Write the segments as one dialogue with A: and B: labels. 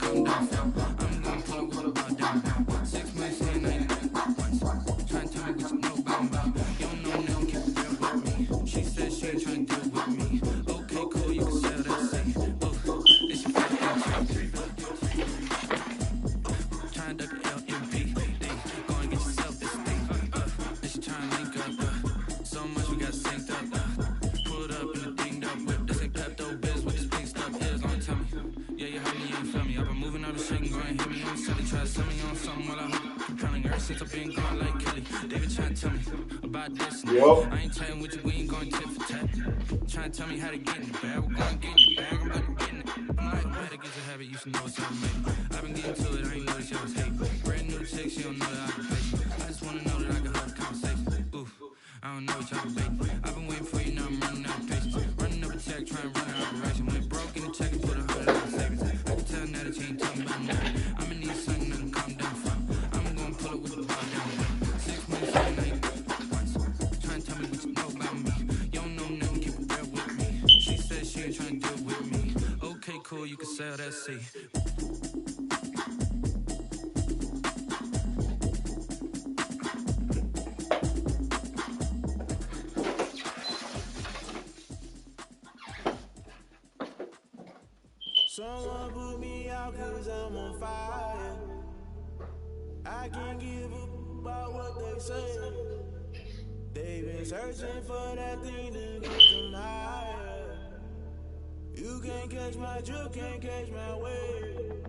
A: come down from. I'm gon' pull up with a bar down. 6 months in, I ain't once. Trying to tell me what you know about me. You don't know now, keep it real with me. She said she ain't trying to deal with me. Okay, cool, you can sell that seat. Ooh, it's your fucking trying to duck the LMP. Go and get yourself this thing. And she trying to link up. So much we got synced up. Pulled up in the dinged up whip. This ain't Pepto Biz with this pink stuff is. Don't tell me. Yeah, you heard me, you ain't feel me. I've been moving all the shit and go and hit me on Sally. Try to sell me on something while I hope. Compelling ever since I've been gone like Kelly. David trying to tell me about this and that. I ain't telling with you, we ain't going tit for tat. Trying to tell me how to get in the bag. We're going to get in the bag. I'm about to get in it. I'm like, better get your habit. You should know what's up, mate. I've been getting to it. I ain't noticed y'all was hate. Brand new chick, she don't know that I can pay. I just want to know that I can hold a conversation. Oof, I don't know what y'all debate. I've been waiting for you, now I'm running out of patience. Running up a check, trying to run an operation. When it broke in the check and put $100 in savings. I can tell now that you ain't talking about nothing. I'ma need something to calm down from. I'm gonna pull up with the bar down. 6 months in, I ain't once. Trying to tell me what you know about me. You don't know nothing, keep it real with me. She said she ain't trying to deal with me. Okay, cool, you can sell that seat.
B: Someone put me out cause I'm on fire. I can't give up about what they say. They've been searching for that thing to get them higher. You can't catch my drift, can't catch my wave.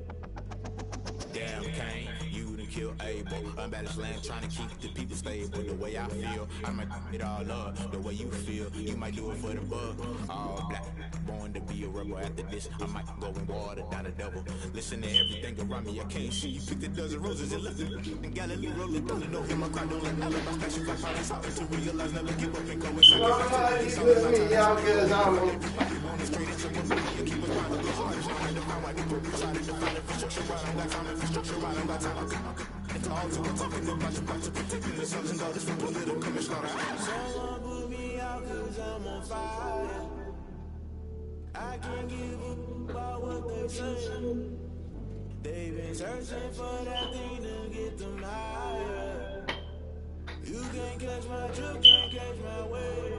C: Damn, Kane, you done killed Abel. Unbalanced land, trying to keep the people stable. The way I feel, I might it all up. The way you feel, you might do it for the bug. All black, born to be a rebel. After this, I might go and water down the devil. Listen to everything around me, I can't see. You picked a dozen roses and left it in Galilee. Roll it, don't know him, I cry, don't let alibi. Special like how it's out to realize, never give up and go inside.
B: Someone put me out cause I'm on fire. I can't give up about what they say. They've been searching for that thing to get them higher. You can't catch my drift, can't catch my wave.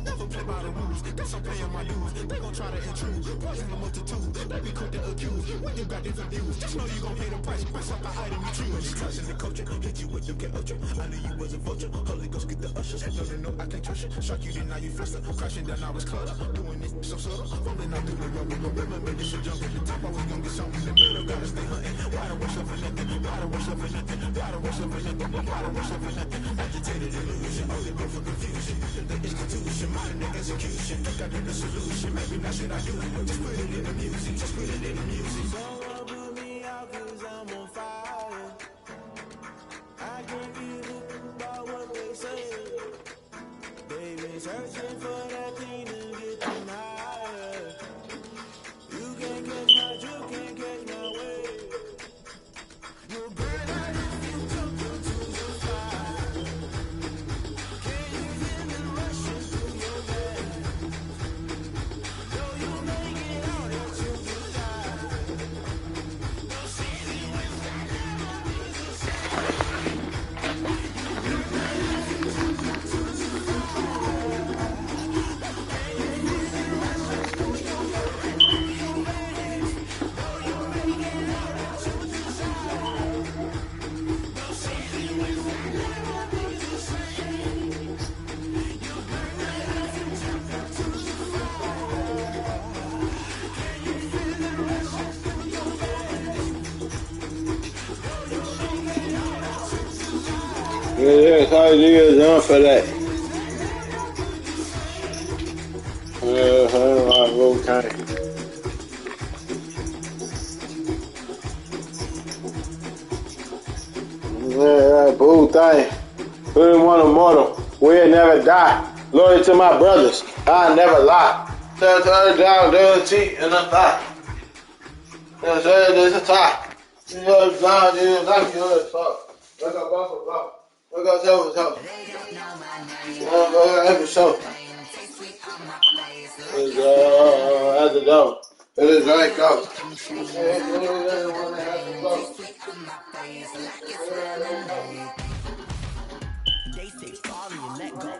C: Never play by the rules, guess I'm paying my dues. They gon' try to intrude, poison the multitude. They be quick to accuse, when you got different views. Just know you gon' pay the price, press up the item you choose. Trusting the culture, hit you with the get ultra. I knew you was a vulture, Holy Ghost get the ushers. No, I can't trust you. Shock you, then now you fluster. Crashing down, I was cluttered. Doing this so subtle, fumbling out through the rubber. Remember this a jump at the top, I was gonna get something in the middle. Gotta stay hunting. Why the rush up for nothing? Why the rush up for nothing? Why the rush up for nothing? Why the rush up for nothing? Agitated illusion, only built for confusion. The institution, modern execution. Think I did the solution, maybe not should I do it? Just put it in the music, just put it in the music.
B: Someone put me out cause I'm on fire. I can't give up about what they say. They've been searching for that thing to get them higher. You can't catch my drift, can't catch my wave. You'll burn out if you jump into the fire. Can you feel it rushing through your veins? Though you make it out until you die. No season when that never be the same. You burn out if you jump into the fire. Can you feel it rushing through your veins? Though you make it out until you die. No season when that never be the same. You burn out if you jump into the fire. Can you feel it rushing through your veins? Though you make it out until you die.
D: Yeah, how you doing for that? Okay. Yeah, boo thing. Put him on immortal. We'll never die. Loyal to my brothers. I never lie. Tell her down, down, cheat, and a thigh. There's a tie. You're down, you're like you're fuck. Look up, buffalo, buffalo. Look up, tell us, help. Go ahead, for sure. is at the door. It is right go.
E: They say sorry and let go,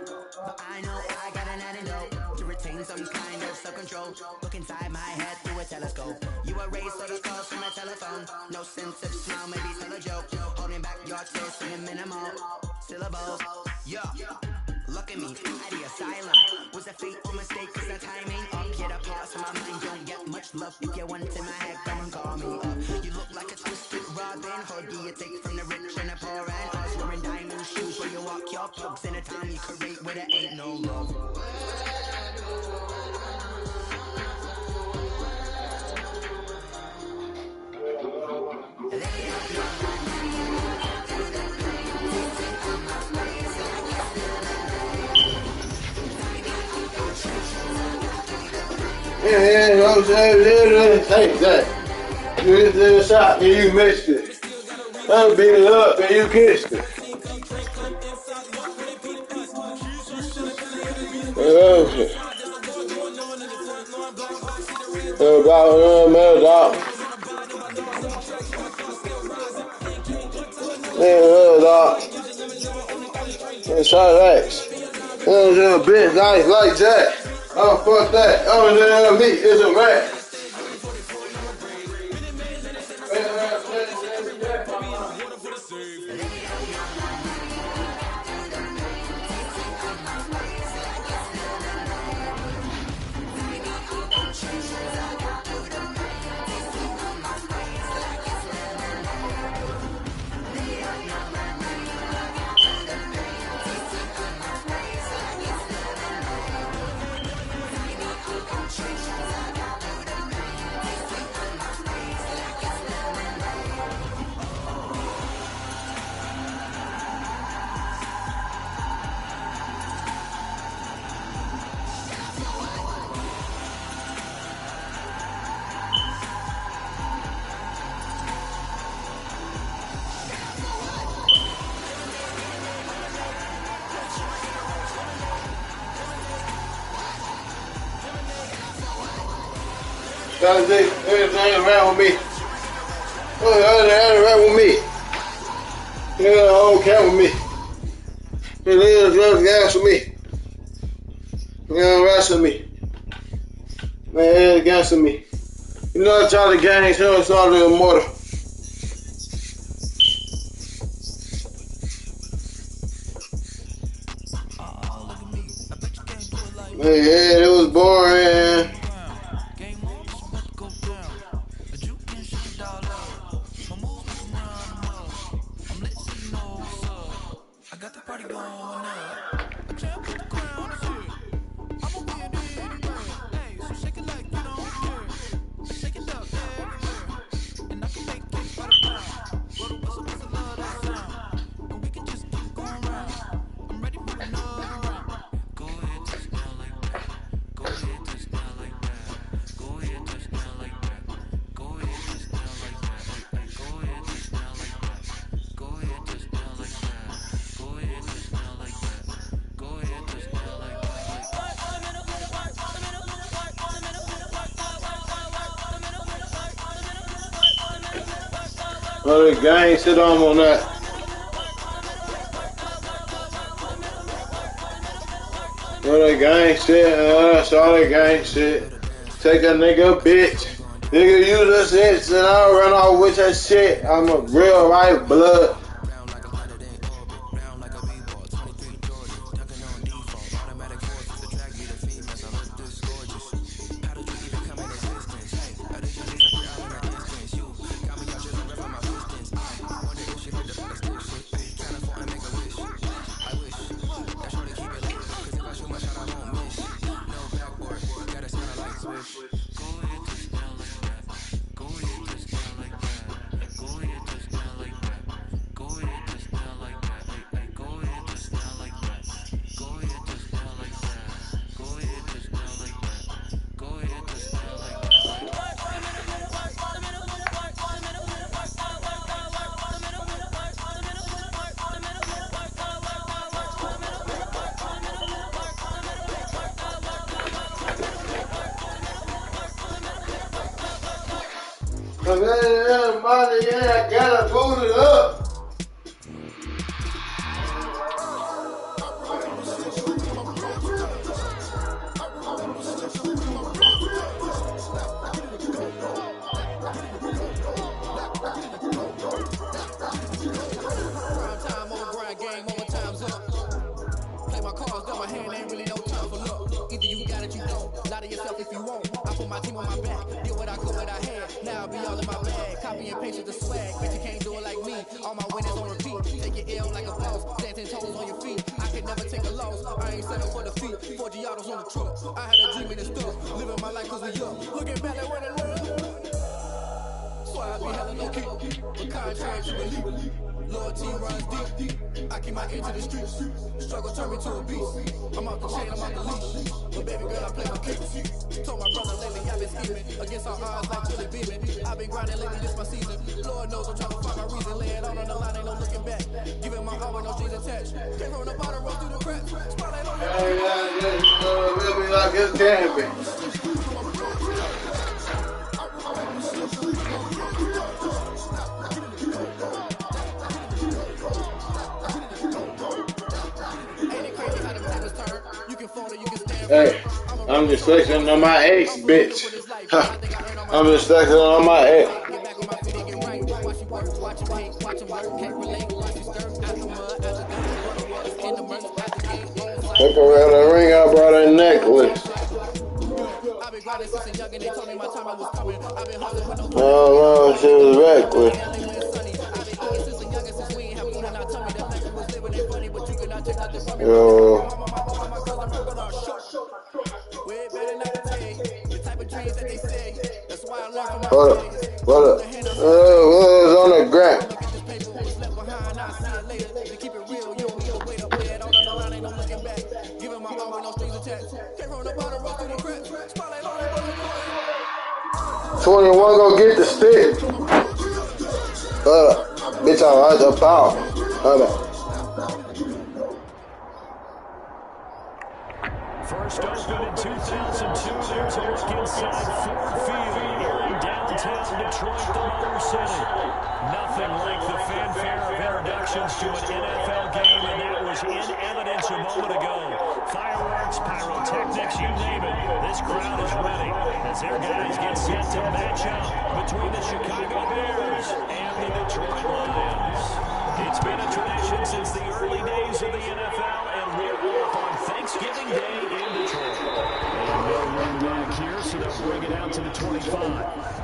E: but I know I got an antidote to retain some kind of self-control. Look inside my head through a telescope. You erase all the calls from my telephone. No sense of smile, maybe tell a joke. Holding back your tears, singing minimal syllables. Yeah. Look at me, at the asylum. Was a fate or mistake, cause the timing up. Yet a parts of my mind don't get much love. If you want in my head, come and call me up. You look like a twisted Robin Hood. Do you take from the rich and the poor and us? Wearing diamond shoes where you walk your pugs in a time you create where there ain't no love.
D: Take that. You hit the shot and you missed it. I'm beating up and you kissed it. Dog. It's relax. It was in a bitch nice like that. Oh, fuck that. I was in a meat. It's a rat. Gotta do everything around with me. Everything around with me. You got a whole count with me. You live just gas with me. You got rest with me. Man, against me. You know, I try to gang, so it's all the immortal. Man, yeah, it was boring. Oh, the gang sit on that. Oh, the gang shit, that's all the gang shit. Take a nigga bitch. Nigga use us and I'll run off with that shit. I'm a real white blood. I'm in money, yeah, I gotta boot it up.
F: Prime time, over grind, game over, time's up. Play my cards, dealt my hand, ain't really no time for luck. Either you got it, you don't. Lie to yourself if you won't. I put my team on my back, did what I could, what I had. Now I'll be all in my bag. Copy and paste with the swag, but you can't do it like me. All my winners on repeat. Take your L like a boss, stand 10 toes on your feet. I can never take a loss, I ain't settle for defeat. 4 Giottos on the truck, I had a dream and it's stuff. Living my life cause we up. Looking back at where the love. So I be hella low key, but contrary to belief. Loyalty runs deep. I keep my ear to the streets. Struggle turn me to a beast. I'm off the chain, I'm off the leash. But baby girl, I play my kicks. Told my brother lately I've been scheming against our odds like Billy Beeman. I've been grinding lately, this my season. Lord knows I'm trying to find my reason. Lay it out on the line, ain't no looking back. Giving my all with no strings attached. Came from the bottom, roll through the cracks. Spotlight on
D: We'll be like it's can be. Hey, I'm just flexing on my ex, bitch. I'm just flexing on my ex. Look around the ring, I brought a necklace. Oh, she was reckless. Yo. Hold up. What up? What's on the ground?
F: Keep it real, you don't need to wait up there. Out on the line, ain't no looking back. Giving my all with no strings attached. Came from the bottom, roll through the cracks. Spotlight on the
D: 21 go get the stick. Bitch, I like the power. Hold up.
G: First opened in 2002, there's a look inside Ford Field here in downtown Detroit, the Motor City. Nothing like the fanfare of introductions to an NFL game, and that was in evidence a moment ago. Fireworks, pyrotechnics, you name it. This crowd is ready as their guys get set to match up between the Chicago Bears and the Detroit Lions. It's been a tradition since the early days of the NFL, and we're off on Thanksgiving Day in Detroit. And no run back here, so they'll bring it out to the 25.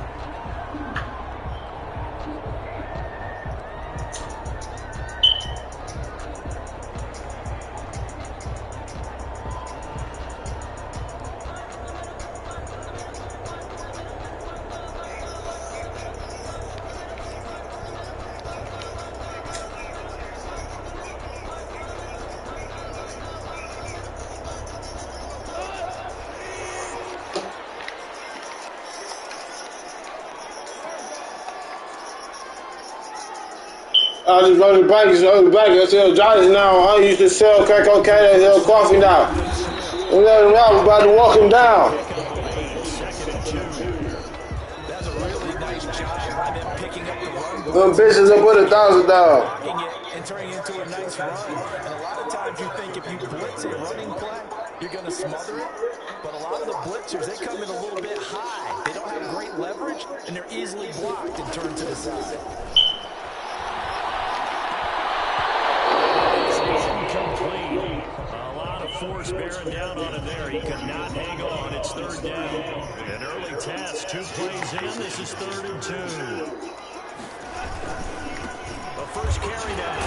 D: I just run the bikes on the back. I sell Johnny's now. I used to sell crack cocaine and sell coffee now. And then I was about to walk him down.
H: That's a really nice job by them picking up the run.
D: Them bitches will put $1,000 down.
H: And turning into a nice run. And a lot of times you think if you blitz a running play, you're going to smother it. But a lot of the blitzers, they come in a little bit high. They don't have great leverage, and they're easily blocked and turned to the side.
G: Incomplete. A lot of force bearing down on him there. He could not hang on. It's third down. An early test. 2 plays in. This is 3rd and 2. The first carry down.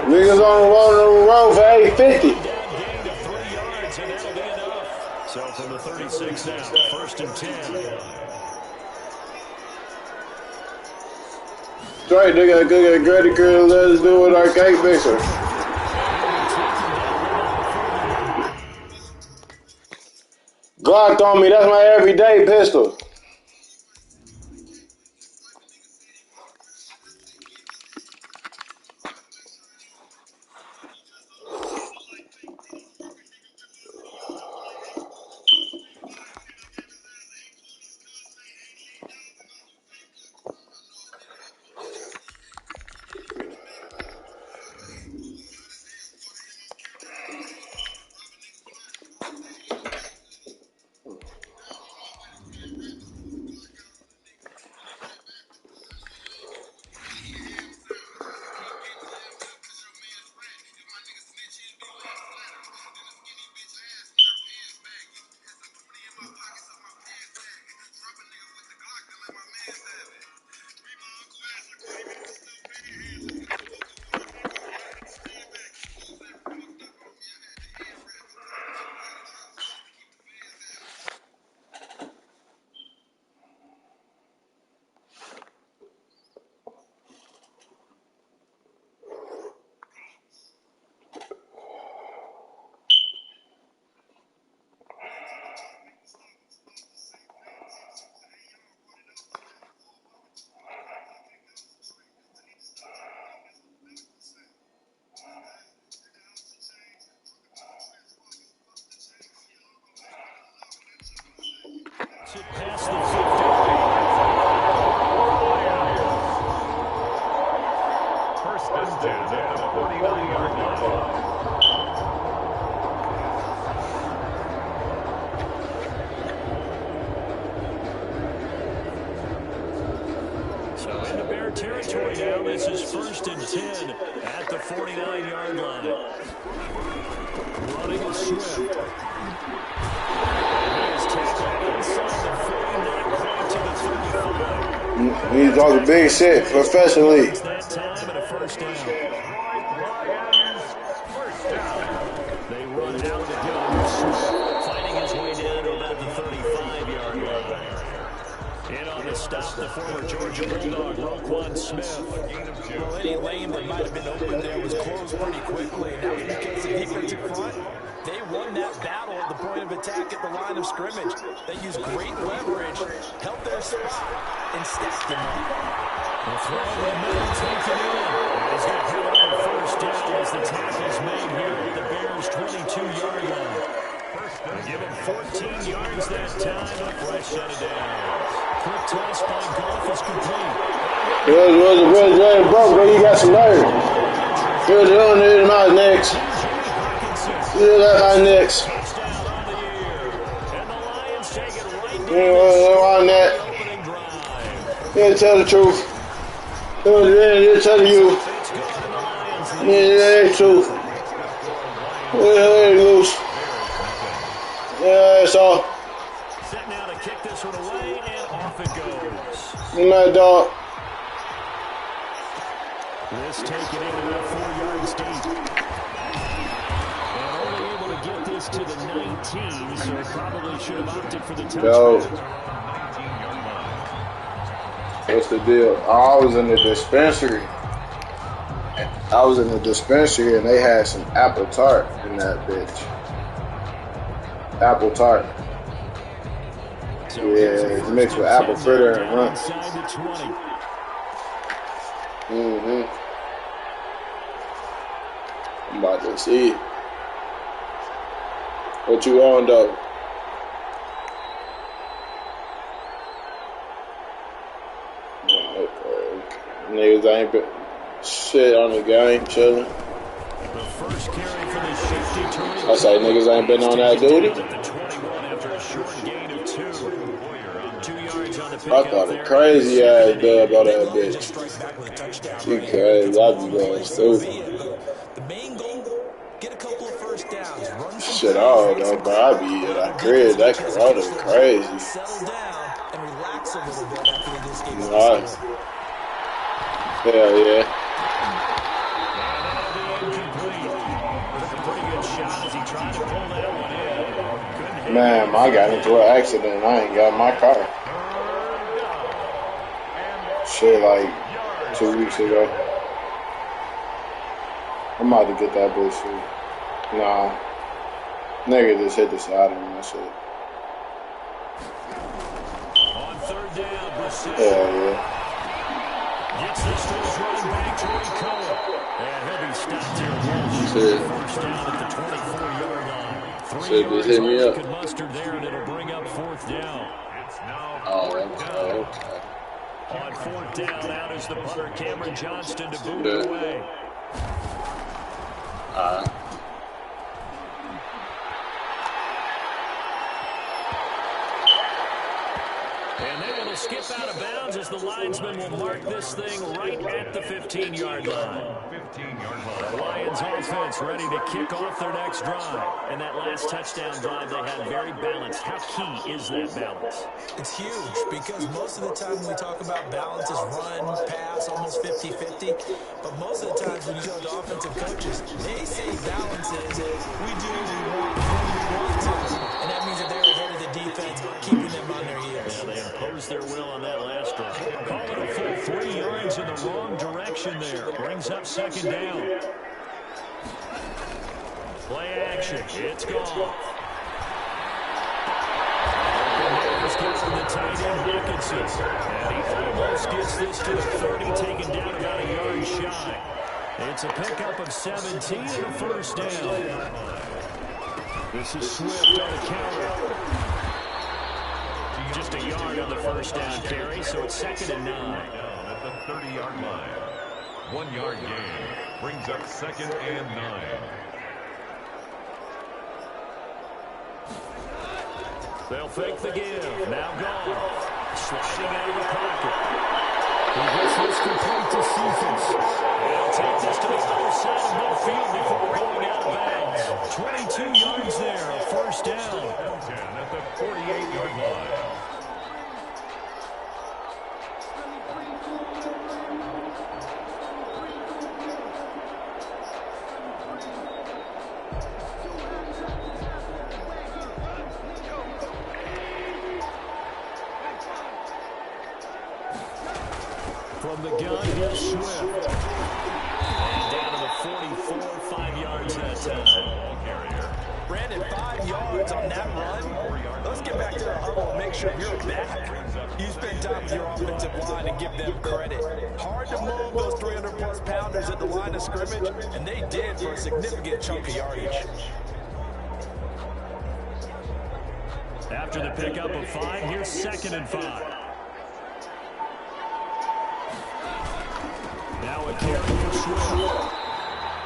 D: Niggas on the road for 850.
G: Gain of 3 yards, and that'll be enough. So from the 36 now, 1st and 10.
D: Straight, they got good Grady Girl. Let us do with our cake mixer. Glock on me. That's my everyday pistol.
G: territory now. This is 1st and 10 at the 49-yard line. Running is Swift.
D: He's talking big shit professionally.
G: That time and a first down. They run it out again. Swift fighting his way down to about the 35-yard line. In on the stop, the former Georgia Bulldog, Roquan Smith.
H: Well, any lane that might have been open there was closed pretty quickly. And that was because the defensive front, they won that battle at the point of attack at the line of scrimmage. They used great leverage, held their spot, and stacked them up.
G: The throw in the middle, takes it in. He's got hit on the first down as the tackle's made here at the Bears' 22-yard line. They give him 14 yards that time, a fresh set of downs. Quick toss by Goff is complete.
D: Really broke, bro. You got some nerve. Here's it on there, my next. Yeah, that's my next. Yeah, on that. Yeah, tell the truth. Yeah, tell you. Yeah, that's truth. Yeah, loose. Yeah, that's all.
G: Set now to kick this one away, and off it goes.
D: You my dog.
G: This taken in about 4 yards deep. And only able to get this to the 19, so probably should have opted for the touchdown.
D: Yo. What's the deal? I was in the dispensary. And they had some apple tart in that bitch. Apple tart. Yeah, it's mixed with apple fritter and rum. I'm about to see. What you on though? Niggas ain't been shit on the game, chillin'.
G: The first carry for the shifty Tony.
D: I say niggas ain't been on that duty.
G: After a short gain of 2. 2 yards on the pick.
D: I thought a crazy ass dub about that bitch. She crazy. I be going stupid.
H: The main goal, get a couple of first downs. Run
D: Shit all though, bro. I be like crazy. That Corona crazy.
H: Settle down and relax a little bit after this game.
D: Nice. Hell yeah. Man, I got into an accident and I ain't got my car. Shit, like 2 weeks ago. I'm about to get that bullshit. Nah. Nigga just hit the side of my shit.
G: On third down,
D: Hell yeah.
G: gets this to his running back, Troy Cohen. And he'll be stopped here. First down at the 24-yard line. 3 yards
D: hit me up.
G: could muster there, and it'll bring up fourth down.
D: Okay.
G: On fourth down, out is the punter, Cameron Johnston, to boot it away. And then it'll skip out of bounds as the linesman will mark this thing right at the 15-yard line. The Lions offense ready to kick off their next drive. And that last touchdown drive they had very balanced. How key is that balance?
H: It's huge because most of the time when we talk about balance is run, pass, almost 50-50. But most of the times when you go to offensive coaches, they say balance is we do what we want when we want to. And that means that they're ahead of the defense, keeping them on their heels.
G: Yeah, they imposed their will on that last drive. Call it a full 3 yards in the wrong direction there. Brings up second down. Play action. It's gone. The tight end Hawkinson. And he almost gets this to the 30, taken down about a yard shy. It's a pickup of 17 and a first down. This is Swift on the counter. Just a yard on the first down carry, so it's 2nd and 9.
I: At the 30-yard line. 1 yard gain brings up 2nd and 9.
G: They'll fake the give. Now gone. Sliding out of the pocket. He gets this complete to Cephas. He'll take this to the other side of midfield before going out of bounds. 22 yards there, a first down.
I: At the 48-yard line.
G: From the gun, here's Swift. And down to the 44, 5 yards that time.
I: Carrier.
H: Brandon, 5 yards on that run. Let's get back to the huddle and make sure you're back. You spend time with your offensive line and give them credit. Hard to move those 300-plus pounders at the line of scrimmage, and they did for a significant chunk of yardage.
G: After the pickup of 5, here's 2nd and 5. Now a carry for Swift.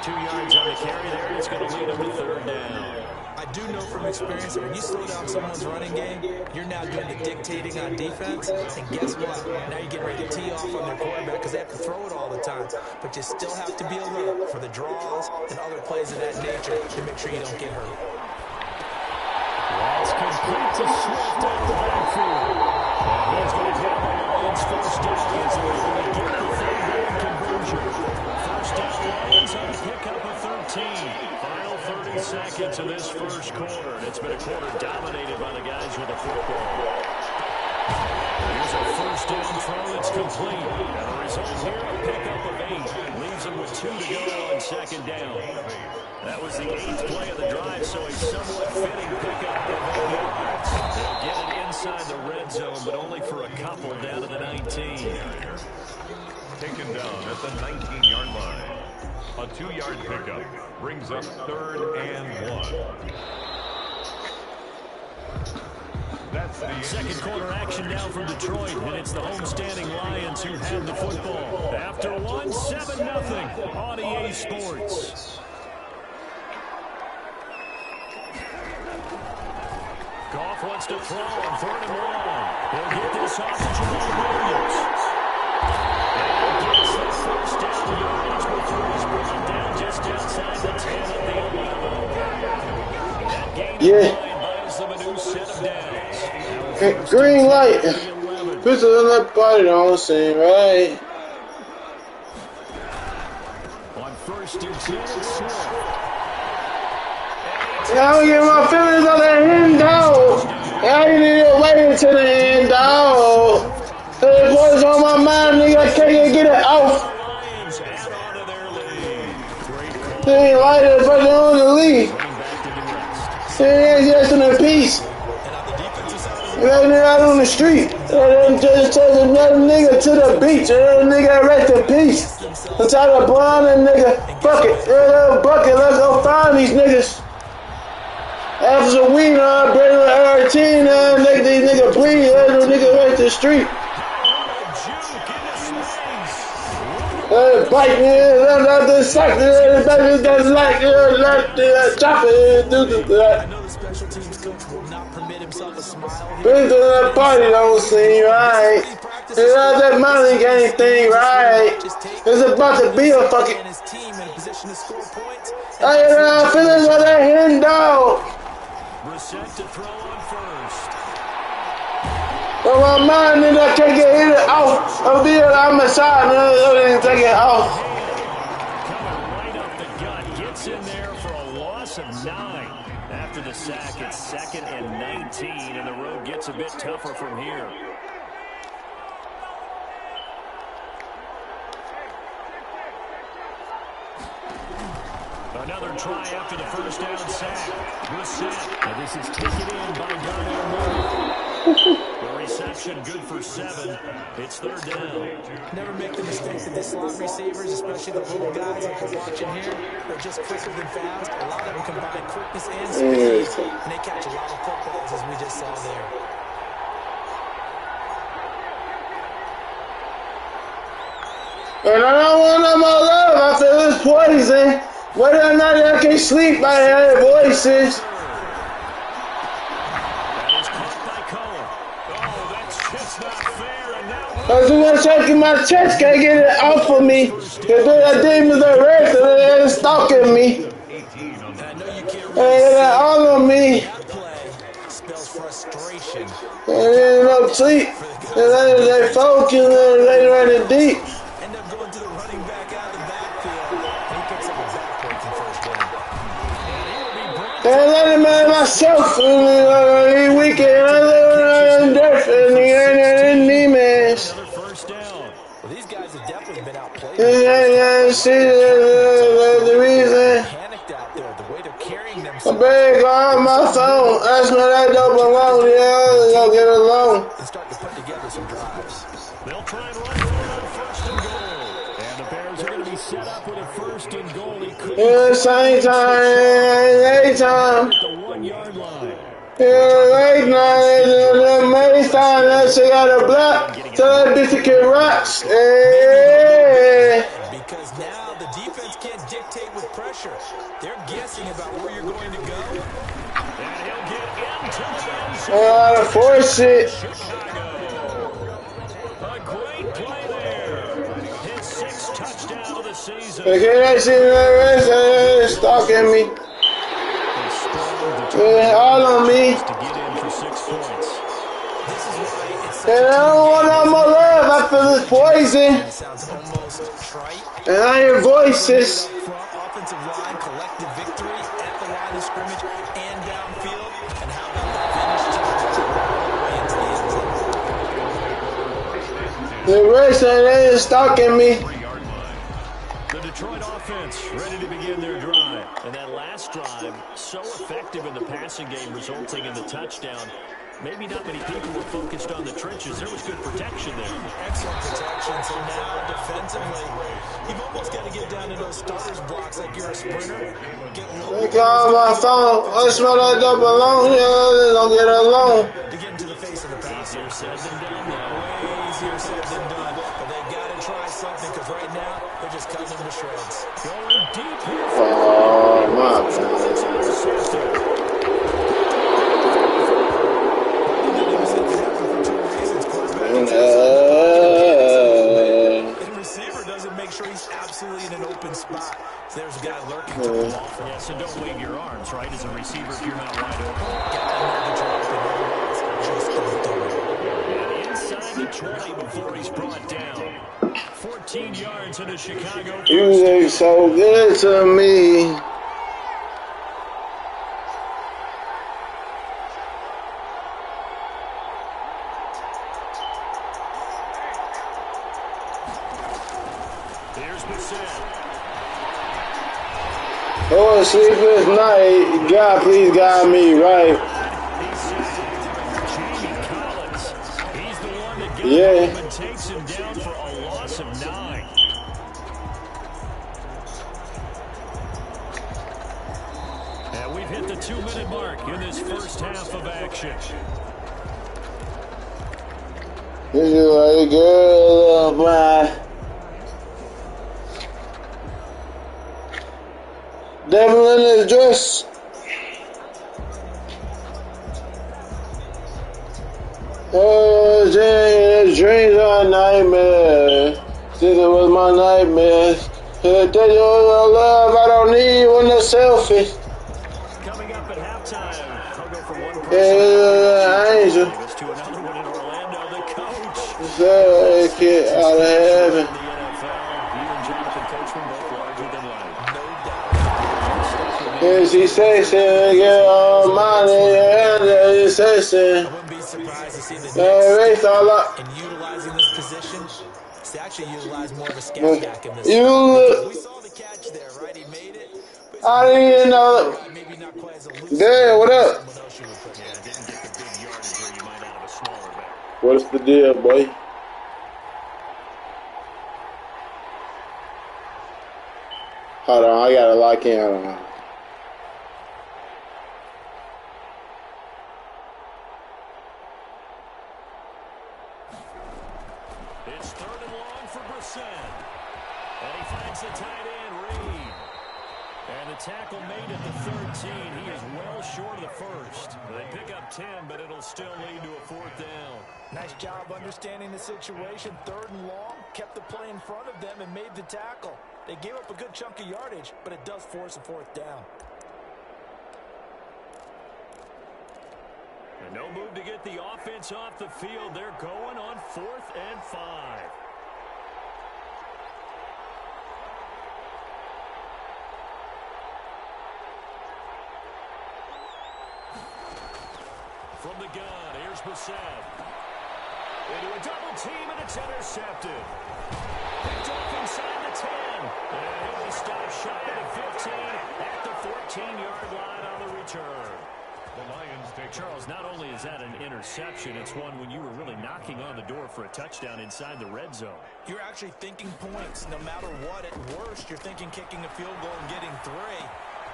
G: 2 yards on the carry there, and it's going to lead them to 3rd down.
H: I do know from experience that when you slow down someone's running game, you're now doing the dictating on defense. And guess what? Now you're getting ready to tee off on their quarterback because they have to throw it all the time. But you still have to be alert for the draws and other plays of that nature to make sure you don't get hurt.
G: That's complete to Swift out of the backfield. And he's going to have the Lions first down as they're going to get the 3rd down conversion. First down Lions on a pickup of 13. Final 30 seconds of this first quarter. And it's been a quarter dominated by the guys with the football. Here's a first down throw that's complete. And the result here, a pickup of 8. Leaves them with 2 to go on 2nd down. That was the 8th play of the drive, so a somewhat fitting pickup of 8 yards. They'll get it inside the red zone, but only for a couple down to the 19.
I: Taken down at the 19-yard line. A 2-yard pickup brings up 3rd and 1. That's the
G: Second quarter action now from Detroit, and it's the homestanding Lions who have the football. After 1, 7-0 on EA Sports. Goff wants to throw on 3rd and 1. He'll get this off to Jamal Williams. And gets the first down yardage before he's brought down just outside the 10 of the 11. That game buys them a new set of downs.
D: Green light. Pistol on that body don't seem right.
G: On 1st and 10, it's Swift.
D: Yeah, I'm getting my feelings on that hand dog. Yeah, I need to wait until the hand dog. Hey, boys on my mind, nigga. I can't get it off. They ain't like it, but they're on the lead. They ain't just in a piece. They're out on the street. They just take another nigga to the beach. Another nigga rest in peace. I'm tired of blowing that nigga. Bucket. Bucket. Let's go find these niggas. After the weed, bring the 13, make these niggas bleed. Let them niggas right to the street. Bite me, let the sack, that's like, let the chop it, do that.
H: I know the special teams coach will not permit himself a smile.
D: Bring to that party don't seem right. It's not that money game thing, right? It's about to be a fucking.
H: And his team in a position to score points.
D: I finish with that hand dog.
G: Brissett to throw on 1st.
D: But my mind, nigga, I can't get hit off. I'm a shot, nigga, take it off.
G: Coming right up the gut, gets in there for a loss of 9. After the sack, it's 2nd and 19, and the road gets a bit tougher from here. Another try after the first down sack. Brissett. And this is taken in by Darnell Mooney. The reception good for 7. It's 3rd down.
H: Never make the mistake that the slot receivers, especially the little guys like we're watching here, are just quicker than fast. A lot of them combine quickness and speed, and they catch a lot of footballs, as we just saw there.
D: And I don't want no more love. I feel this poison. Whether or not I can sleep, I hear voices.
G: That is caught by Cohen. Oh, that's just not fair. And now
D: I just want to shaking my chest, can't get it off of me. Cause the demons are racing and they're stalking me.
H: And I know you can't
D: And
H: really
D: they're all on me.
H: that play spells frustration.
D: And they no sleep. And they focus and they running deep.
H: End up going to the running back out of the backfield. And he picks up a backbreaking first down.
D: And let him man myself in weekend. I live in dirt and the ain't demons.
H: Well, these guys have definitely been outplayed.
D: And see the reason.
H: Panicked out there, the way they're carrying
D: I
H: themselves.
D: beg on my phone. Ask me that dope alone. Yeah, y'all get along.
H: And start to put together some drives.
G: They'll try and run for it on first and goal. And the Bears are going to be set up with a first and goal.
D: Yeah, same time, every time.
G: The 1 yard line.
D: Yeah, right now, the main time that she got a block, so that bitch can rocks. Hey.
H: Because now the defense can't dictate with pressure. They're guessing about where you're going to go.
G: And he'll get into the end zone.
D: I gotta force it.
G: A great play there. His 6th touchdown of the season.
D: Okay, I see the rest of it stalking me. All on me.
G: To get in for 6 points.
H: This is why it's
D: And I don't want no more love. I feel this poison.
H: it sounds almost trite.
D: And I hear voices.
H: Front offensive line, collective victory at the line of scrimmage and downfield. And how about the finish to
D: The rest of it is stalking me.
G: The Detroit offense ready to begin their drive. And that last drive, so effective in the passing game, resulting in the touchdown. Maybe not many people were focused on the trenches. There was good protection there.
H: excellent protection. So now defensively, you've almost got to get down to those starters blocks like you're a sprinter. Get low
D: They call my phone. I smell that dope alone. Yeah, they don't get alone.
H: to get into the face of the pass. Easier said than done. Way easier said than done. But they've got to try something because right now they're just cutting them to shreds.
G: Going deep here.
D: Oh, my God.
G: It's intercepted.
H: The receiver doesn't make sure he's absolutely in an open spot. There's a guy lurking to the ball.
G: Yeah, so don't wave your arms, right, as a receiver if you're not wide open. And inside the 20 before he's brought down. 14 yards into Chicago.
D: You look so good to me.
G: Here's Bissett.
D: Oh, sleepless night. God, please guide me right.
G: Jamie Collins. He's the one that got
D: Yeah.
G: him and takes him down for a loss of 9. And we've hit the 2-minute mark in this first half of action.
D: This is like a girl of mine. Devil in his dress. Oh, dreams are nightmares. This was my nightmares. Tell you all love I don't need when they're selfish.
G: Coming up at halftime, I'll go from one person
D: Angel.
G: to another one in Orlando. The coach.
D: Say, kid out of heaven.
G: The NFL, you and Jonathan Coachman both larger than life.
D: Yes, he says, get all money, and he says,
H: I wouldn't be surprised to see the
D: race all up.
H: and utilizing this position. To actually utilize more of a scat back in this.
D: You look,
H: We saw the catch there, right? He made it.
D: I didn't even know.
H: Maybe not quite as elusive.
D: Dad, what up?
H: Someone else you would put in.
G: Yeah, didn't get the big yardage where you might out of a smaller back.
D: What's the deal, boy? Hold on, I gotta lock in. Hold on.
G: It's 3rd and long for Brissett. And he finds the tight end, Reed. And the tackle made at the 13. He is well short of the first. They pick up 10, but it'll still lead to a 4th down.
H: Nice job understanding the situation. 3rd and long, kept the play in front of them and made the tackle. They gave up a good chunk of yardage, but it does force a 4th down.
G: And no move to get the offense off the field. They're going on 4th and 5. From the gun, here's Brissett. Into a double team, and it's intercepted. Picked off inside the 10. And he'll be stopped shy of the 15 at the 14-yard line on the return.
I: The Lions take
G: Charles, not only is that an interception, it's one when you were really knocking on the door for a touchdown inside the red zone.
H: You're actually thinking points. No matter what, at worst, you're thinking kicking a field goal and getting 3.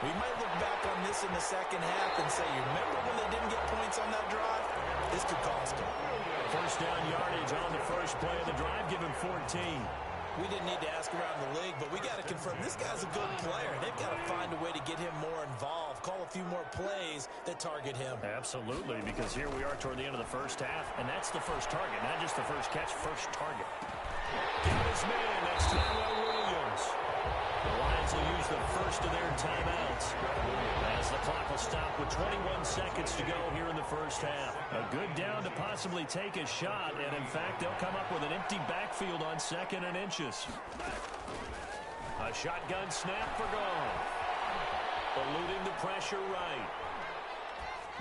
H: We might look back on this in the second half and say, you remember when they didn't get points on that drive? This could cost them.
G: First down yardage on the first play of the drive, give him 14.
H: We didn't need to ask around the league, but we got to confirm this guy's a good player. They've got to find a way to get him more involved, call a few more plays that target him.
G: Absolutely, because here we are toward the end of the first half, and that's the first target, not just the first catch, first target. Got his man, that's Tyrell Williams. The Lions will use the first of their timeouts as the clock will stop with 21 seconds to go here in the first half. A good down to possibly take a shot, and in fact, they'll come up with an empty backfield on 2nd and inches. A shotgun snap for Goff. Eluding the pressure right.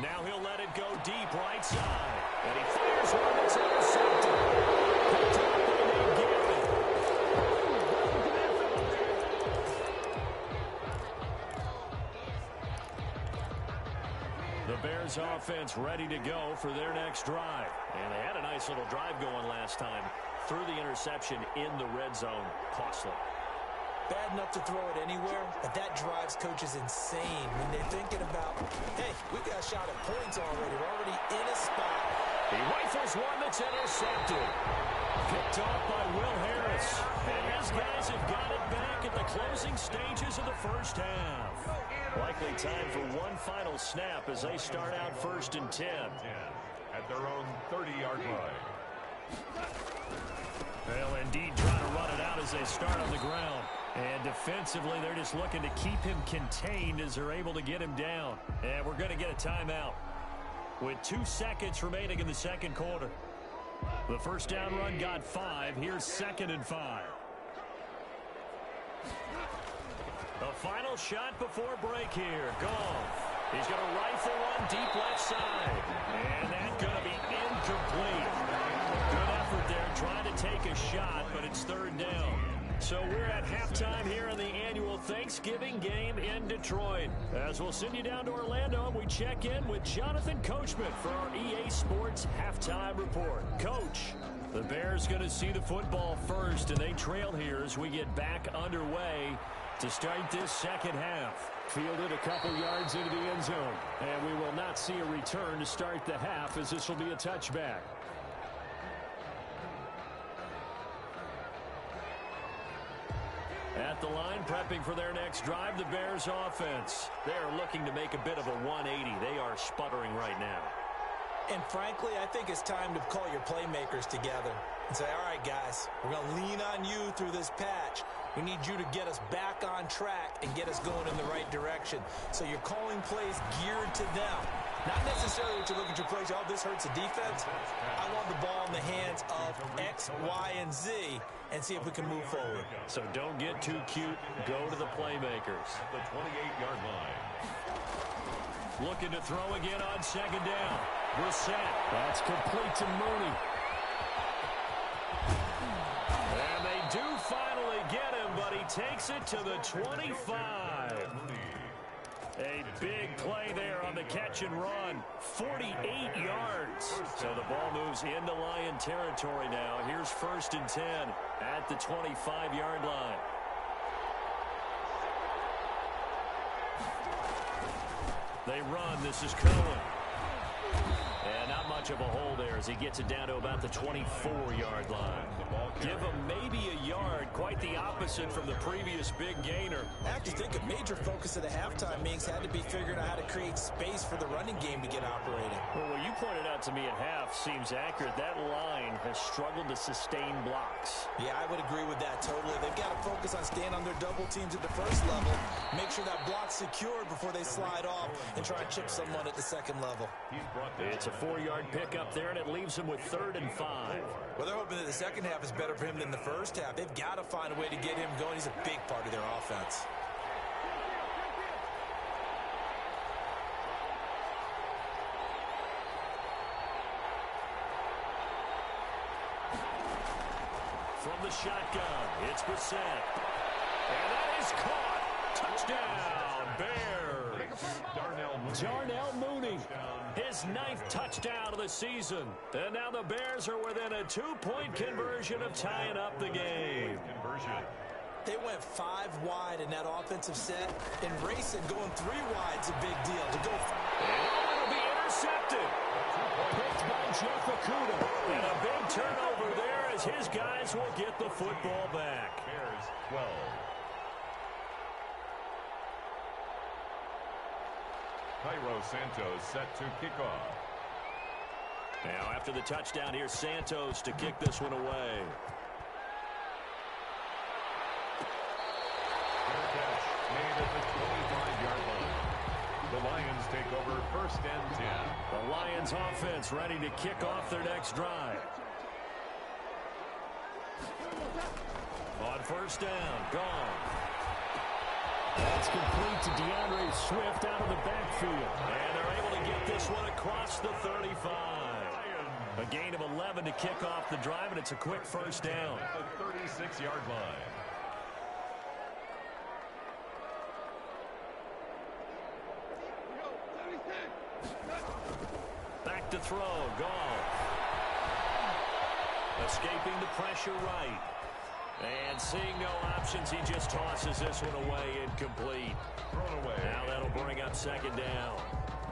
G: Now he'll let it go deep right side. And he fires one that's intercepted. Picked up by Nate Garrett. The Bears offense ready to go for their next drive. And they had a nice little drive going last time. Threw the interception in the red zone. Costly.
H: Bad enough to throw it anywhere, but that drives coaches insane when they're thinking about, hey, we got a shot at points already. We're already in a spot.
G: He rifles one that's intercepted. Picked off by Will Harris. And his guys have got it back at the closing stages of the first half. Likely time for one final snap as they start out 1st and 10.
I: at their own 30-yard line.
G: They'll indeed try to run it out as they start on the ground. And defensively, they're just looking to keep him contained as they're able to get him down. And we're going to get a timeout with 2 seconds remaining in the second quarter. The first down run got 5. Here's 2nd and 5. The final shot before break here. Goff. He's going to rifle one deep left side. And that's going to be incomplete. Good effort there trying to take a shot, but it's 3rd down. So we're at halftime here in the annual Thanksgiving game in Detroit. As we'll send you down to Orlando, we check in with Jonathan Coachman for our EA Sports Halftime Report. Coach, the Bears going to see the football first, and they trail here as we get back underway to start this second half. Fielded a couple yards into the end zone, and we will not see a return to start the half as this will be a touchback. At the line, prepping for their next drive, the Bears offense. They're looking to make a bit of a 180. They are sputtering right now.
H: And frankly, I think it's time to call your playmakers together and say, all right, guys, we're going to lean on you through this patch. We need you to get us back on track and get us going in the right direction. So you're calling plays geared to them. Not necessarily to look at your plays, oh, this hurts the defense. I want the ball in the hands of X, Y, and Z and see if we can move forward.
G: So don't get too cute. Go to the playmakers.
I: At the 28-yard line.
G: Looking to throw again on 2nd down. Brissett. That's complete to Mooney. And they do finally get him, but he takes it to the 25. A big play there on the catch and run. 48 yards. So the ball moves into Lion territory now. Here's 1st and 10 at the 25-yard line. They run. This is Cohen. And not much of a hole there as he gets it down to about the 24-yard line. Give him maybe a yard, quite the opposite from the previous big gainer.
H: I actually think a major focus of the halftime meetings had to be figuring out how to create space for the running game to get operating.
G: Well, what you pointed out to me at half seems accurate. That line has struggled to sustain blocks.
H: Yeah, I would agree with that totally. They've got to focus on staying on their double teams at the first level, make sure that block's secured before they slide off and try and chip someone at the second level.
G: It's a 4-yard pickup there, and it leaves him with 3rd and 5.
H: Well, they're hoping that the second half is better for him than the first half. They've got to find a way to get him going. He's a big part of their offense.
G: From the shotgun, it's Brissett. And that is caught. Touchdown, Bears. Darnell Mooney, his 9th touchdown of the season. And now the Bears are within a 2-point conversion of tying up the game.
H: They went 5 wide in that offensive set, and racing going 3 wide's a big deal. To go.
G: And it'll be intercepted. Picked by Jeff Okudah. And a big turnover there as his guys will get the football back.
I: Bears 12. Cairo Santos set to kick off.
G: Now after the touchdown, here's Santos to kick this one away.
I: Fair catch made at the 25-yard line. The Lions take over 1st and 10.
G: The Lions offense ready to kick off their next drive. On 1st down, gone. That's complete to DeAndre Swift out of the backfield. And they're able to get this one across the 35. A gain of 11 to kick off the drive, and it's a quick 1st down.
I: The 36-yard line.
G: Back to throw, Goff. Escaping the pressure right. And seeing no options, he just tosses this one away, incomplete.
I: Thrown away.
G: Now that'll bring up 2nd down.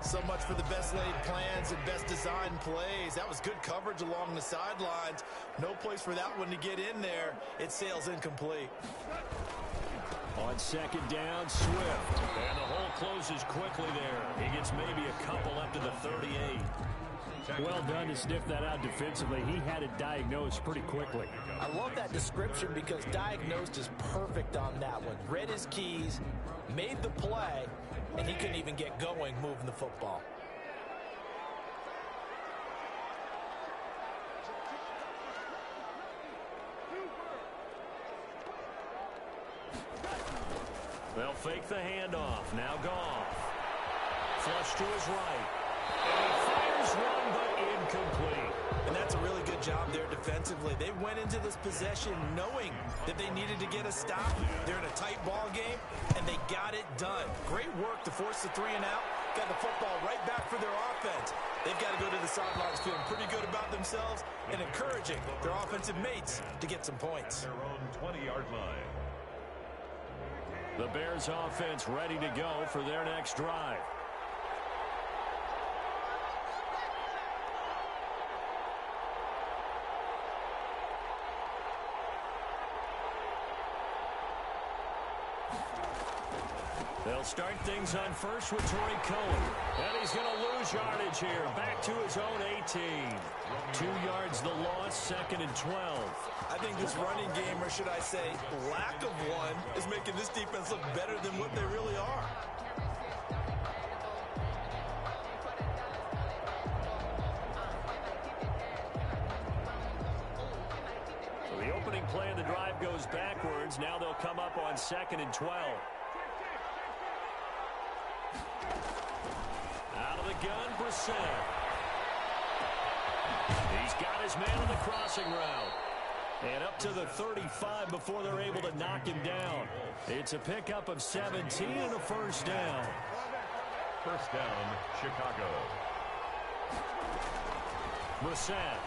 H: So much for the best laid plans and best designed plays. That was good coverage along the sidelines. No place for that one to get in there. It sails incomplete.
G: On 2nd down, Swift. And the hole closes quickly there. He gets maybe a couple up to the 38. Well done to sniff that out defensively. He had it diagnosed pretty quickly.
H: I love that description because diagnosed is perfect on that one. Read his keys, made the play, and he couldn't even get going moving the football.
G: They'll fake the handoff. Now Goff. Flush to his right. And he fires one, but incomplete.
H: And that's a really good job there defensively. They went into this possession knowing that they needed to get a stop. They're in a tight ball game, and they got it done. Great work to force the 3 and out. Got the football right back for their offense. They've got to go to the sidelines feeling pretty good about themselves and encouraging their offensive mates to get some points.
I: Their own 20-yard line.
G: The Bears offense ready to go for their next drive. They'll start things on first with Torrey Cohen. And he's going to lose yardage here. Back to his own 18. 2 yards the loss, 2nd and 12.
H: I think this running game, or should I say lack of one, is making this defense look better than what they really are.
G: So the opening play of the drive goes backwards. Now they'll come up on 2nd and 12. Out of the gun, Brissett. He's got his man on the crossing route. And up to the 35 before they're able to knock him down. It's a pickup of 17 and a 1st down.
I: 1st down, Chicago.
G: Brissett.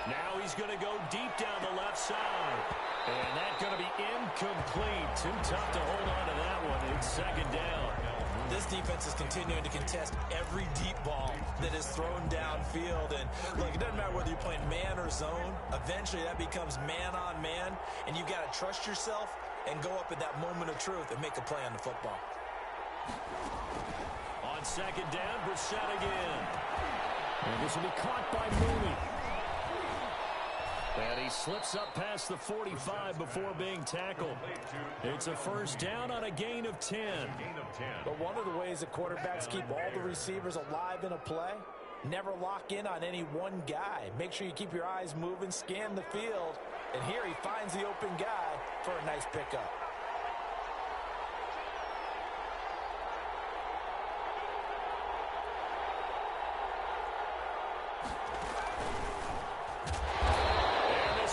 G: Now he's going to go deep down the left side. And that's going to be incomplete. Too tough to hold on to that one. It's second down.
H: This defense is continuing to contest every deep ball that is thrown downfield. And look, it doesn't matter whether you're playing man or zone. Eventually that becomes man on man. And you've got to trust yourself and go up at that moment of truth and make a play on the football.
G: On second down, Brissett again. And this will be caught by Mooney. And he slips up past the 45 before being tackled. It's a first down on a gain of 10.
H: But one of the ways that quarterbacks keep all the receivers alive in a play, never lock in on any one guy. Make sure you keep your eyes moving, scan the field. And here he finds the open guy for a nice pickup.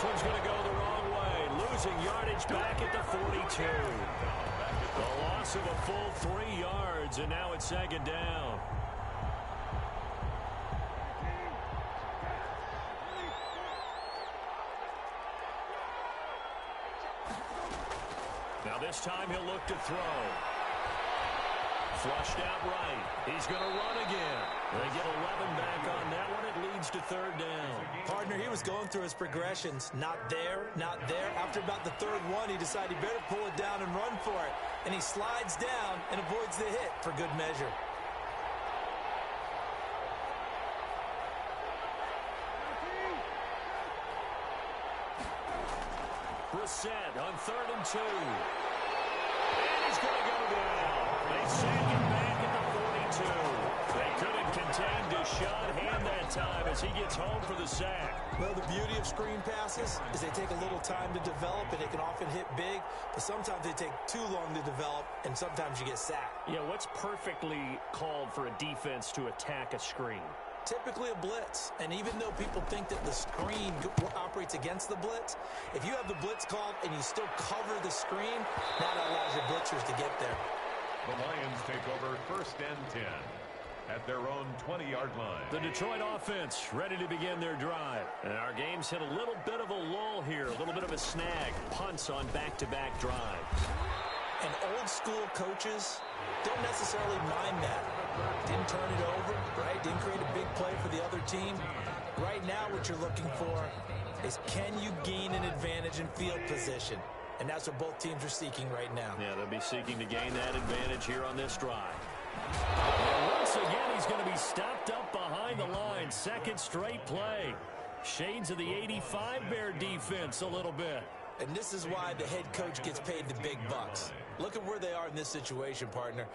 G: One's going to go the wrong way, losing yardage back at the 42. A loss of a full 3 yards, and now it's second down. Now this time he'll look to throw. Flushed out right. He's going to run again. They get 11 back on that one. It leads to third down.
H: Partner, he was going through his progressions. Not there, not there. After about the third one, he decided he better pull it down and run for it. And he slides down and avoids the hit for good measure.
G: Brissett on 3rd and 2. And he's going to go down. They sack him back at the 42. They couldn't contain Deshaun Hand that time as he gets home for the sack.
H: Well, the beauty of screen passes is they take a little time to develop, and they can often hit big, but sometimes they take too long to develop, and sometimes you get sacked.
G: Yeah, what's perfectly called for a defense to attack a screen?
H: Typically a blitz, and even though people think that the screen operates against the blitz, if you have the blitz called and you still cover the screen, that allows your blitzers to get there.
I: The Lions take over 1st and 10 at their own 20-yard line.
G: The Detroit offense ready to begin their drive. And our game's hit a little bit of a lull here, a little bit of a snag. Punts on back-to-back drives.
H: And old-school coaches don't necessarily mind that. Didn't turn it over, right? Didn't create a big play for the other team. Right now what you're looking for is, can you gain an advantage in field position? And that's what both teams are seeking right now.
G: Yeah, they'll be seeking to gain that advantage here on this drive. And once again, he's going to be stopped up behind the line. Second straight play. Shades of the 85 Bear defense a little bit.
H: And this is why the head coach gets paid the big bucks. Look at where they are in this situation, partner.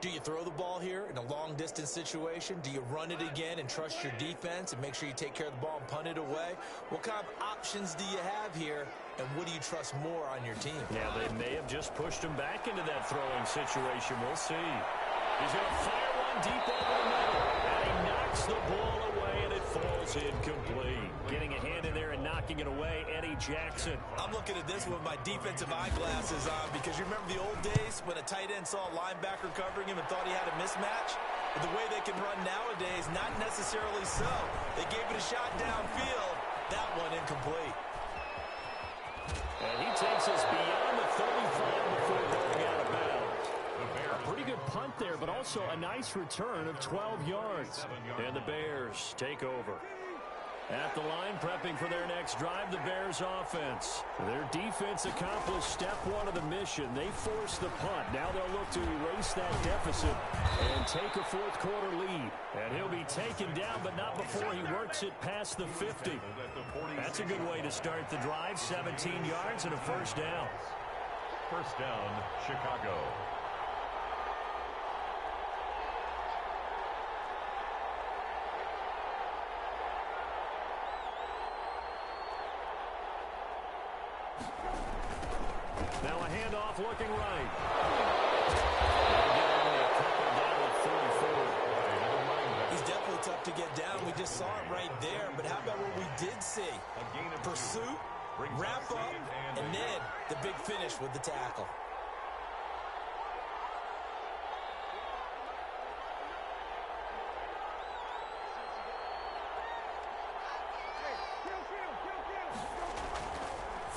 H: Do you throw the ball here in a long-distance situation? Do you run it again and trust your defense and make sure you take care of the ball and punt it away? What kind of options do you have here, and what do you trust more on your team?
G: Yeah, they may have just pushed him back into that throwing situation. We'll see. He's going to fire one deep over the middle, and he knocks the ball away, and it falls incomplete. Getting a hand in there and knocking it away, Eddie Jackson.
H: I'm looking at this with my defensive eyeglasses on, because you remember the old days when a tight end saw a linebacker covering him and thought he had a mismatch? But the way they can run nowadays, not necessarily so. They gave it a shot downfield. That one incomplete.
G: And he takes us beyond the 35 before going out of bounds. A pretty good punt there, but also a nice return of 12 yards. And the Bears take over. At the line, prepping for their next drive, the Bears offense. Their defense accomplished step one of the mission. They forced the punt. Now they'll look to erase that deficit and take a fourth quarter lead. And he'll be taken down, but not before he works it past the 50. That's a good way to start the drive. 17 yards and a first down.
I: First down, Chicago.
G: Now a handoff looking right.
H: He's definitely tough to get down. We just saw it right there. But how about what we did see? Pursuit, wrap up, and then the big finish with the tackle.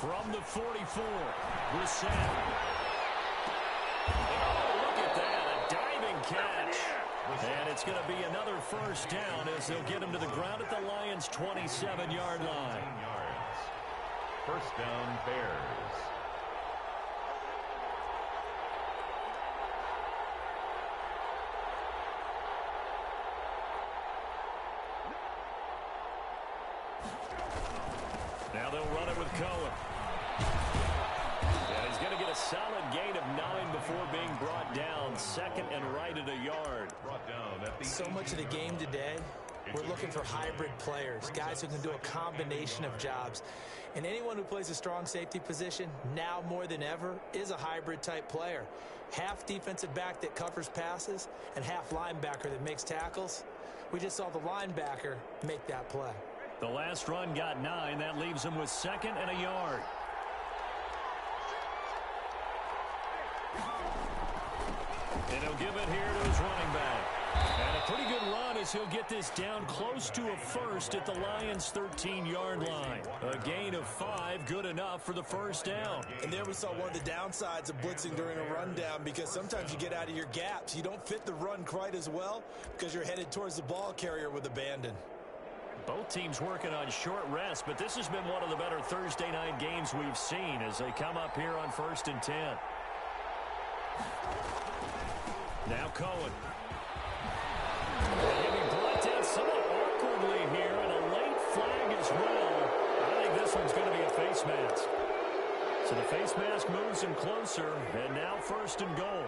G: From the 44, Brissett. Oh, look at that, a diving catch. And it's going to be another first down as they'll get him to the ground at the Lions' 27-yard line.
I: First down, Bears.
G: Now they'll run it with Cohen. And he's going to get a solid gain of 9 before being brought down. Second and right at a yard.
I: Brought down at the
H: So much of the game today, we're looking for hybrid players, guys who can do a combination of jobs. And anyone who plays a strong safety position, now more than ever, is a hybrid type player. Half defensive back that covers passes and half linebacker that makes tackles. We just saw the linebacker make that play.
G: The last run got 9. That leaves him with second and a yard. And he'll give it here to his running back. And a pretty good run as he'll get this down close to a first at the Lions' 13-yard line. A gain of 5, good enough for the first down.
J: And there we saw one of the downsides of blitzing during a rundown, because sometimes you get out of your gaps. You don't fit the run quite as well because you're headed towards the ball carrier with abandon.
G: Both teams working on short rest, but this has been one of the better Thursday night games we've seen as they come up here on 1st and 10. Now Cohen. Getting brought down somewhat awkwardly here, and a late flag as well. I think this one's going to be a face mask. So the face mask moves him closer, and now 1st and goal.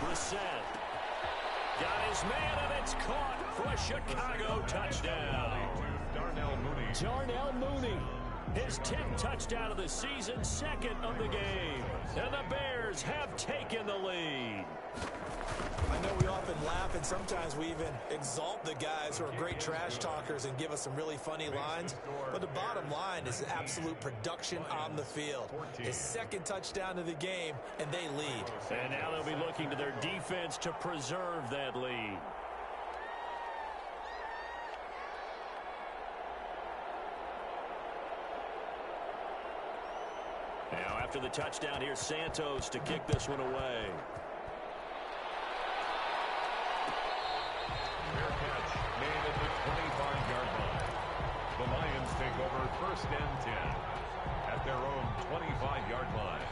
G: Brissett got his man, and it's caught for a Chicago touchdown.
I: Darnell Mooney.
G: Darnell Mooney, his 10th touchdown of the season, second of the game. And the Bears have taken the lead.
J: I know we often laugh, and sometimes we even exalt the guys who are great trash talkers and give us some really funny lines. But the bottom line is absolute production on the field. His 2nd touchdown of the game, and they lead.
G: And now they'll be looking to their defense to preserve that lead. Now after the touchdown, here's Santos to kick this one away.
I: Fair catch made at the 25-yard line. The Lions take over 1st and 10 at their own 25-yard line.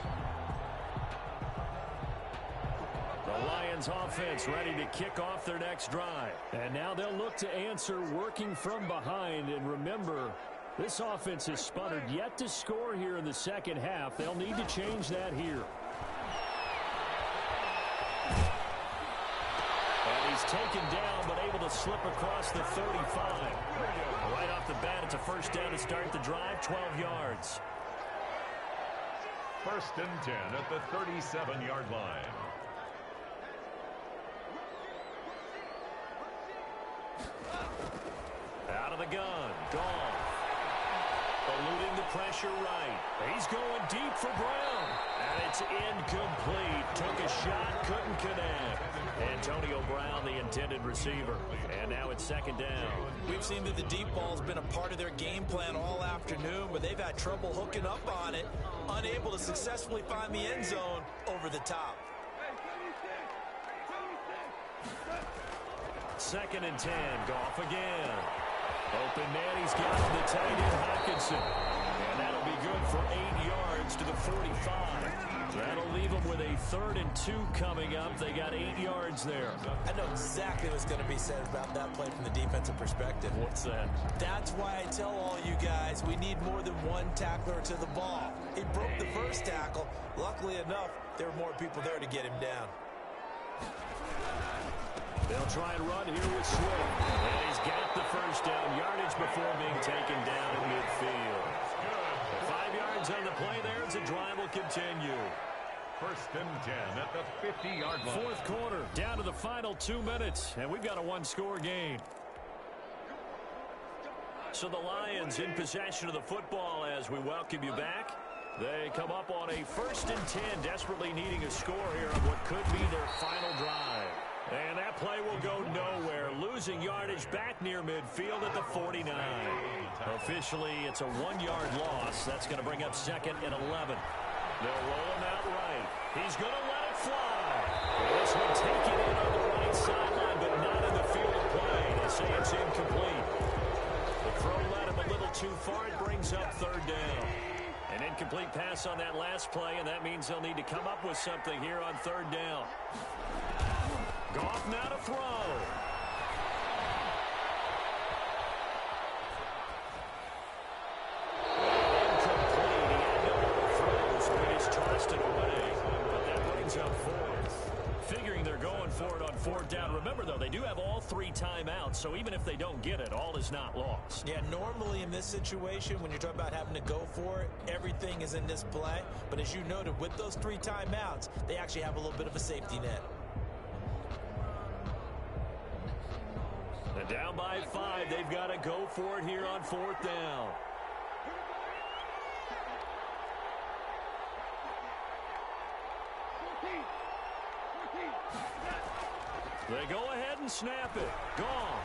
G: The Lions offense ready to kick off their next drive. And now they'll look to answer working from behind. And remember, this offense has sputtered yet to score here in the second half. They'll need to change that here. And he's taken down, but able to slip across the 35. Right off the bat, it's a first down to start the drive, 12 yards.
I: 1st and 10 at the 37-yard line.
G: Out of the gun, Goff. Eluding the pressure right. He's going deep for Brown. And it's incomplete. Took a shot, couldn't connect. Antonio Brown, the intended receiver. And now it's 2nd down.
J: We've seen that the deep ball's been a part of their game plan all afternoon, but they've had trouble hooking up on it, unable to successfully find the end zone over the top.
G: 2nd and 10. Goff again. Open man, he's got the tight end Hockenson. And that'll be good for 8 yards to the 45. That'll leave them with a 3rd and 2 coming up. They got 8 yards there.
J: I know exactly what's going to be said about that play from the defensive perspective.
G: What's that?
J: That's why I tell all you guys we need more than one tackler to the ball. He broke the first tackle. Luckily enough, there were more people there to get him down.
G: They'll try and run here with Swift. And he's got the first down yardage before being taken down at midfield. 5 yards on the play there as the drive will continue.
I: 1st and 10 at the 50-yard line.
G: 4th quarter, down to the final 2 minutes, and we've got a one-score game. So the Lions in possession of the football as we welcome you back. They come up on a 1st and 10, desperately needing a score here on what could be their final drive. And that play will go nowhere, losing yardage back near midfield at the 49. Officially, it's a 1-yard loss. That's going to bring up second and 11. They'll roll him out right. He's going to let it fly. This one taken in on the right sideline, but not in the field of play. They say it's incomplete. The throw led him a little too far. It brings up third down. An incomplete pass on that last play, and that means they'll need to come up with something here on third down. Goff now to throw. Incomplete. He had no other throws, but he's tossed it away. But that brings up fourth. Figuring they're going for it on fourth down. Remember, though, they do have all 3 timeouts, so even if they don't get it, all is not lost.
J: Yeah, normally in this situation, when you're talking about having to go for it, everything is in this play. But as you noted, with those 3 timeouts, they actually have a little bit of a safety net.
G: And down by 5, they've got to go for it here on fourth down. They go ahead and snap it. Gone.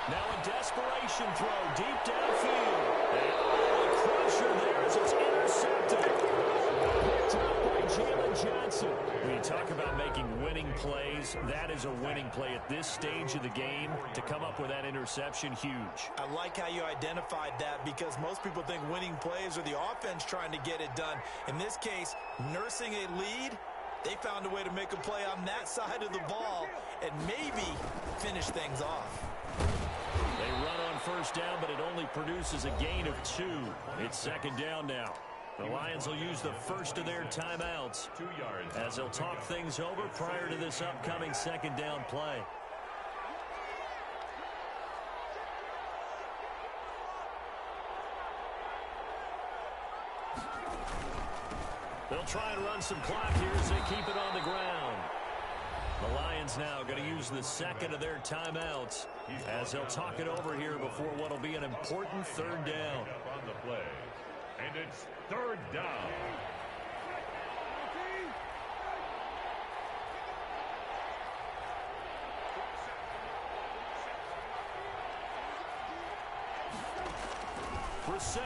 G: Now a desperation throw deep downfield. And the crusher there as it's intercepted. Picked up by Jalen Johnson. When you talk about making winning plays, that is a winning play at this stage of the game. To come up with that interception, huge.
J: I like how you identified that because most people think winning plays are the offense trying to get it done. In this case, nursing a lead, they found a way to make a play on that side of the ball and maybe finish things off.
G: They run on first down, but it only produces a gain of 2. It's second down now. The Lions will use the first of their timeouts
I: 2 yards
G: as they'll talk things over prior to this upcoming second down play. They'll try and run some clock here as they keep it on the ground. The Lions now going to use the second of their timeouts as they'll talk it over here before what will be an important third down.
I: on the play. And it's third down.
G: Brissett.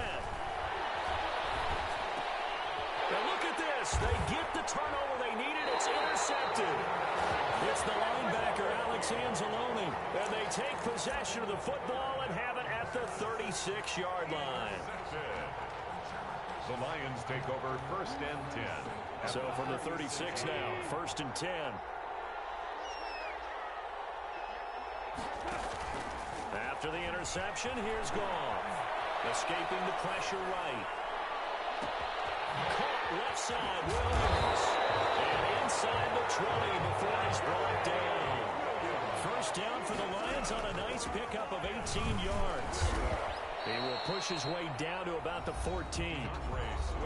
G: Now look at this. They get the turnover they needed. It's intercepted. It's the linebacker, Alex Anzalone. And they take possession of the football and have it at the 36-yard line.
I: The Lions take over first and 10.
G: So from the 36 now, first and 10. After the interception, here's Goff. Escaping the pressure right. Caught left side, Williams. And inside the 20 before he's brought down. First down for the Lions on a nice pickup of 18 yards. He will push his way down to about the 14.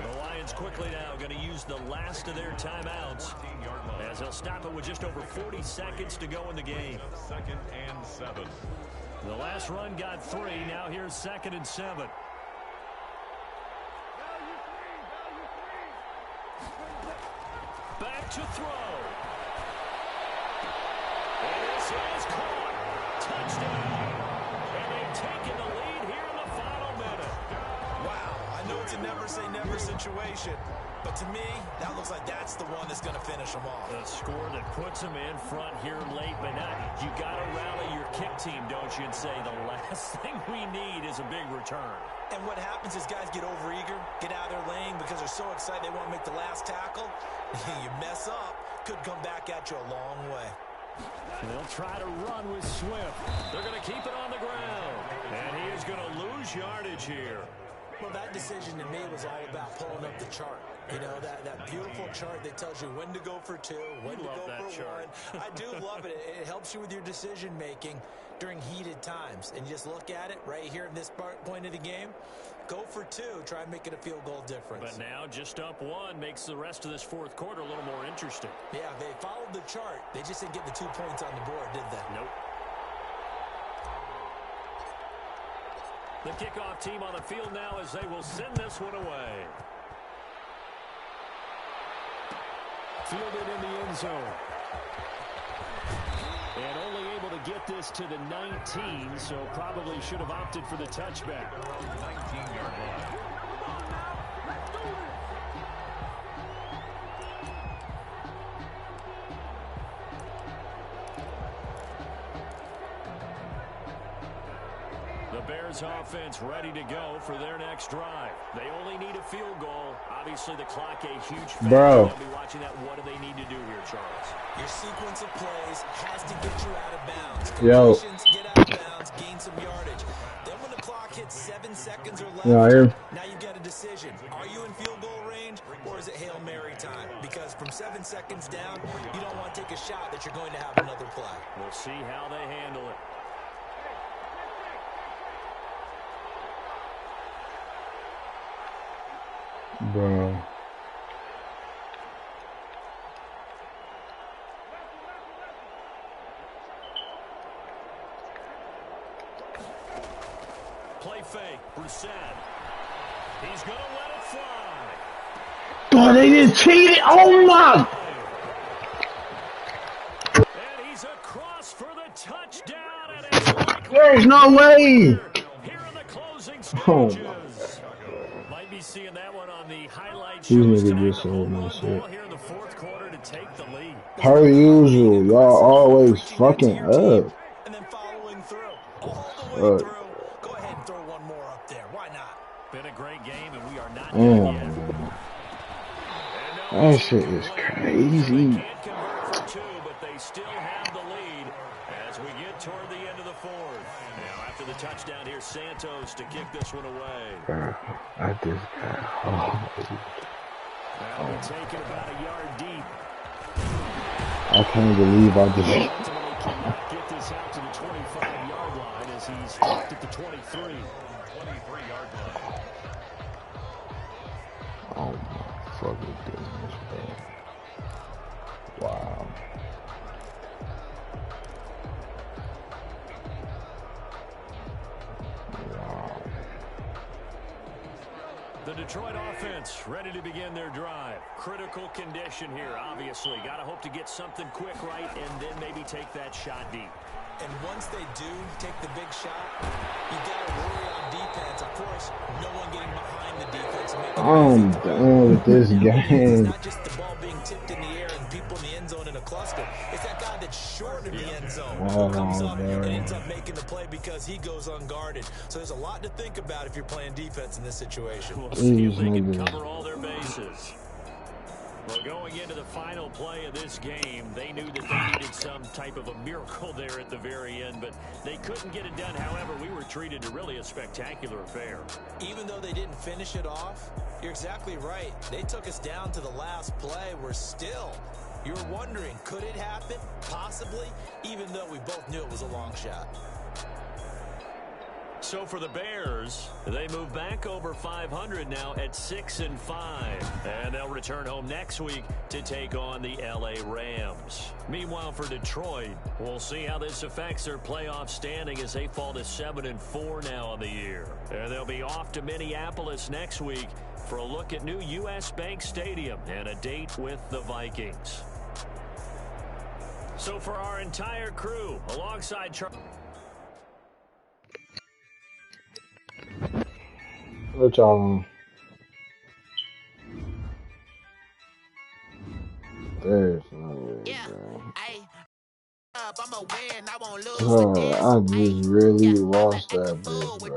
G: The Lions quickly now going to use the last of their timeouts as they'll stop it with just over 40 seconds to go in the game.
I: Second and 7.
G: The last run got 3. Now here's second and 7. Back to throw. And this is caught. Touchdown. And they've taken the lead here in the final minute.
J: Wow, I know it's a never-say-never situation, but to me, that looks like that's the one that's going to finish them off.
G: A score that puts them in front here late, but now you got to rally your kick team, don't you, and say the last thing we need is a big return.
J: And what happens is guys get overeager, get out of their lane because they're so excited they want to make the last tackle. You mess up, could come back at you a long way.
G: They'll try to run with Swift. They're going to keep it on the ground. And he is going to lose yardage here.
J: Well, that decision to me was all about pulling up the chart. You know, that beautiful chart that tells you when to go for 2, when to go for 1. I do love it. It helps you with your decision-making during heated times. And you just look at it right here in this point of the game. Go for 2. Try and make it a field goal difference.
G: But now just up 1 makes the rest of this fourth quarter a little more interesting.
J: Yeah, they followed the chart. They just didn't get the 2 points on the board, did they?
G: Nope. The kickoff team on the field now as they will send this one away. Fielded in the end zone. And only able to get this to the 19, so probably should have opted for the touchback.
I: 19-yard line.
G: The Bears offense ready to go for their next drive. They only need a field goal. Obviously, the clock a huge factor.
D: Bro.
G: They'll be watching that. What do they need to do here, Charles?
J: Your sequence of plays has to get you out of bounds.
D: Yo.
J: Completions, get out of bounds, gain some yardage. Then when the clock hits 7 seconds or less,
D: Yeah, here.
J: now you get a decision. Are you in field goal range or is it Hail Mary time? Because from 7 seconds down, you don't want to take a shot that you're going to have another play.
G: We'll see how they handle it.
D: Bro.
G: Play fake. Brissett. He's going to let it fly.
D: Oh, they just cheated. Oh, my.
G: And he's across for the touchdown. And it's likely
D: There's no way.
G: here in the closing
D: Oh,
G: stages. Might be seeing that one on the highlight
D: These
G: shows
D: niggas
G: tonight.
D: just
G: The
D: sold
G: home
D: my
G: run
D: shit.
G: ball here in the fourth quarter to take the lead.
D: Per usual, y'all always fucking up.
J: And then following through. All the way through. Go ahead and throw one more up there. Why not?
G: Been a great game, and we are not
D: Damn,
G: done yet.
D: bro.
G: And now
D: That shit is crazy.
G: they can't convert for two, but they still have the lead as we get toward the end of the fourth. Now, after the touchdown here, Santos to kick this one away.
D: Bro, I just got.
G: That'll be taken about a yard deep.
D: I can't believe I just.
G: Ultimately cannot get this out to the 25-yard line as he's stopped at the 23.
I: 23-yard line.
D: Oh my fucking goodness, bro. Wow. Wow.
G: The Detroit offense ready to begin their drive. Critical condition here, obviously. Got to hope to get something quick right and then maybe take that shot deep.
J: And once they do take the big shot, you got to worry on defense. Of course, no one getting behind the defense. And making
D: I'm done with this
J: It's
D: game.
J: not just the ball being tipped in the air and people in the end zone in a cluster. It's that guy that's short of the end zone who comes up and ends up making the play because he goes unguarded. So there's a lot to think about if you're playing defense in this situation.
G: We'll see if
D: These
G: they can
D: niggas.
G: cover all their bases. Well, going into the final play of this game, they knew that they needed some type of a miracle there at the very end, but they couldn't get it done. However, we were treated to really a spectacular affair.
J: Even though they didn't finish it off, you're exactly right. They took us down to the last play. We're still, you were wondering, could it happen? Possibly, even though we both knew it was a long shot.
G: So for the Bears, they move back over 500 now at 6-5. And they'll return home next week to take on the LA Rams. Meanwhile, for Detroit, we'll see how this affects their playoff standing as they fall to 7-4 now on the year. And they'll be off to Minneapolis next week for a look at new U.S. Bank Stadium and a date with the Vikings. So for our entire crew, alongside Charles.
D: What y'all on? There's no way, bro. Oh, I just really lost that bitch, bro.